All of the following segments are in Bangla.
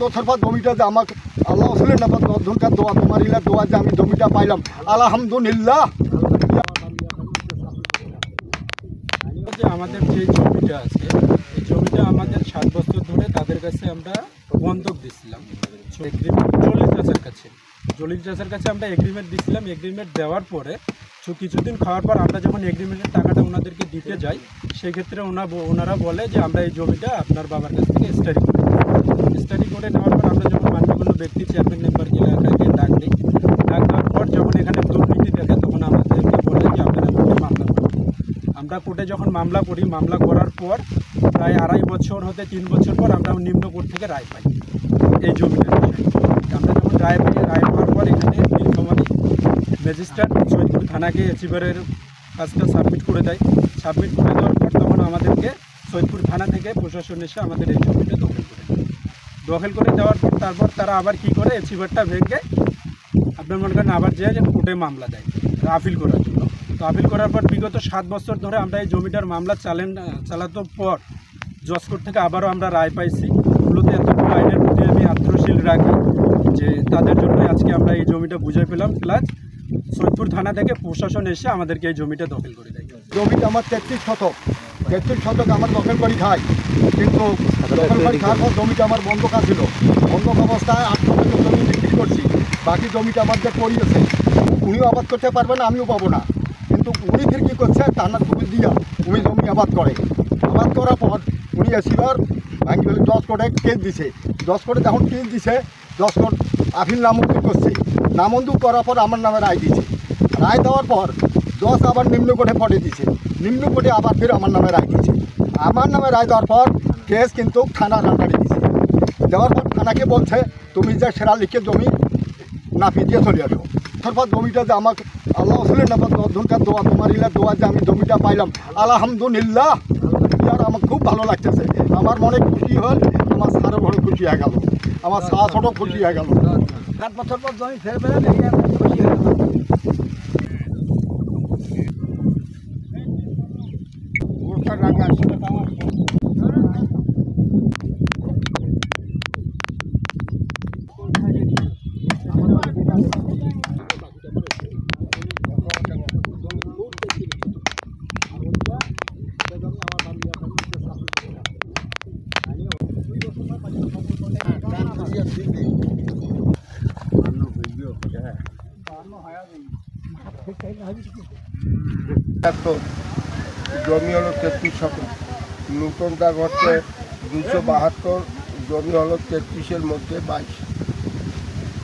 বছর পর জমিটা যে আমাকে আল্লাহ ছিলেন না 10 ঘন্টা দোয়া তোমার ইলা দোয়া যে আমি জমিটা পাইলাম আলহামদুলিল্লাহ। আমাদের যে জমিটা আছে এই জমিটা আমাদের 7 বছর ধরে তাদের কাছে আমরা বন্ধক দিয়েছিলাম, জলিল চাচার কাছে আমরা এগ্রিমেন্ট দিয়েছিলাম। এগ্রিমেন্ট দেওয়ার পরে কিছুদিন খাওয়ার পর আমরা যখন এগ্রিমেন্টের টাকাটা ওনাদেরকে দিতে যাই সেক্ষেত্রে ওনারা বলে যে আমরা এই জমিটা আপনার বাবার কাছ থেকে স্টাডি করে নেওয়ার পর আমরা যখন মান্যগণ্য ব্যক্তি চেয়ারম্যান মেম্বারকে এলাকাকে ডাক দিই, ডাক দেওয়ার পর যখন এখানে দুর্নীতি দেখে তখন আমাদেরকে বলে যে আপনারা কোর্টে মামলা করেন। আমরা কোর্টে যখন মামলা করি, মামলা করার পর প্রায় 2.5 বছর হতে 3 বছর পর আমরা নিম্ন কোর্ট থেকে রায় পাই এই জমিটার বিষয়ে। আমরা যখন রায় পাওয়ার পর এখানে নীলফামারী ম্যাজিস্ট্রেট সৈয়দপুর থানাকে এচিভারের কাজটা সাবমিট করে দেয়। সাবমিট করে দেওয়ার পর তখন আমাদেরকে সৈয়দপুর থানা থেকে প্রশাসন এসে আমাদের এই জমিটা দখল করে দেওয়ার পর তারপর তারা আবার কি করে এচিভারটা ভেঙে আপনার মনে করেন আবার যে কোর্টে মামলা দেয় আপিল করার জন্য। তো আপিল করার পর বিগত 7 বছর ধরে আমরা এই জমিটার মামলা চালানোর পর জজ কোর্ট থেকে আবারও আমরা রায় পাইছি। মূলত এতটুকু আইনের প্রতি আমি আত্মশীল রাখি যে তাদের জন্য আজকে আমরা এই জমিটা বুঝে পেলাম, প্লাস সৈয়দপুর থানা থেকে প্রশাসন এসে আমাদেরকে এই জমিটা দখল করে দেয়। জমিটা আমার 33 শতক আমার দখল করে খাই, কিন্তু দখল করে খাওয়ার পর জমিটা আমার বন্ধক আছিল। বন্ধক অবস্থায় 8 শতক জমি বিক্রি করছি, বাকি জমিটা আমার যে পড়িয়েছে উনিও আবাদ করতে পারবে না, আমিও পাবো না। কিন্তু উনি ফির কী করছে টানা ছবি দিয়া উনি জমি আবাদ করে। আবাদ করার পর উনি এসিবার ভাঙি ফেলে 10 কোর্টে কেস দিছে। 10 কোর্টে যখন কেস দিছে 10 কোর্ট আপিল নামঞ্জুর করছে। নামঞ্জুর করার পর আমার নামে রায় দিছে। রায় দেওয়ার পর 10 আবার নিম্ন কোর্টে পড়ে দিছে। নিম্ন কোর্টে আবার ফির আমার নামে রায় দিছে। আমার নামে রায় দেওয়ার পর কেস কিন্তু থানার আন্ডারে দিছে। দেওয়ার পর থানাকে বলছে তুমি যে সেরা লিখে জমি নাপি দিয়ে চলে আসো। তারপর জমিটা যে আমাকে আল্লাহ ছিলেন না 10 ঘন্টা দোয়া তোমার ইলা দোয়া যে আমি জমিটা পাইলাম আলহামদুলিল্লাহ। আর আমার খুব ভালো লাগতেছে, আমার মনে খুশি হল, আমার সারও বড় খুশি হয়ে গেল, আমার ছোটো খুশি হয়ে গেল। 7 বছর পর জমি ফের পেলাম, খুশি হয়ে গেল। জমি হলো 33 শতক, নতুন দাগ হচ্ছে 272, জমি হলো 33-এর মধ্যে 22।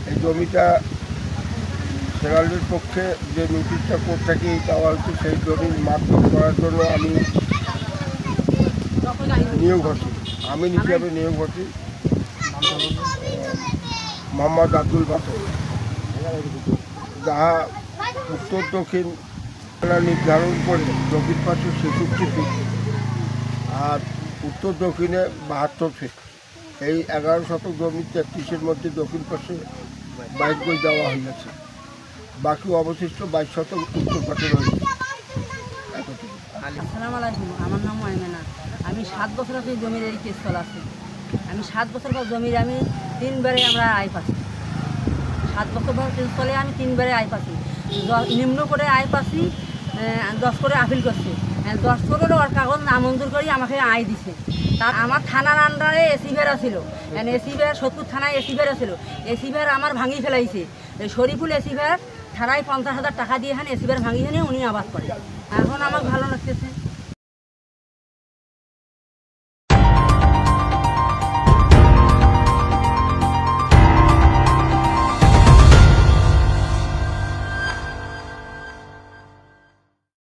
এই জমিটা সেরালির পক্ষে যে নোটিশটা কোর্ট থেকে দেওয়া হচ্ছে সেই জমির মারধর করার জন্য আমি নিয়োগ হচ্ছি, আমিন হিসাবে নিয়োগ হচ্ছি মোহাম্মদ আব্দুল বাসর, যাহা উত্তর দক্ষিণ নির্ধারণ করে দক্ষিণ পাশে 66 ফিট আর উত্তর দক্ষিণে 72 ফিট। এই 11 শতক জমি 33-এর মধ্যে দক্ষিণ পাশে 22 গজ দেওয়া হয়েছে, বাকি অবশিষ্ট 22 শতক উত্তর পাশে রয়েছে। আসসালামু আলাইকুম, আমার নাম আইমেনা। আমি 7 বছর আগে জমির এই কেস চলাচ্ছি। আমি 7 বছর পর জমির আমি 3বারে আমরা আয় পাচ্ছি। 7 বছর পর কেস চলে আমি 3বারে আয় পাচ্ছি। নিম্ন করে আয় পাচ্ছি, 10 করে আপিল করছে। 10 করে ওর কাগজ নামঞ্জুর করে আমাকে আয় দিছে। তার আমার থানার আন্ডারে এসিভার ছিল, এসিভার সৈয়দপুর থানায় এসিভার ছিল। এসিভার আমার ভাঙি ফেলাইছে। শরীফুল এসিভার থানায় 50,000 টাকা দিয়ে এসিভার ভাঙিয়ে নিয়ে উনি আবাদ করে। এখন আমার ভালো লাগতেছে।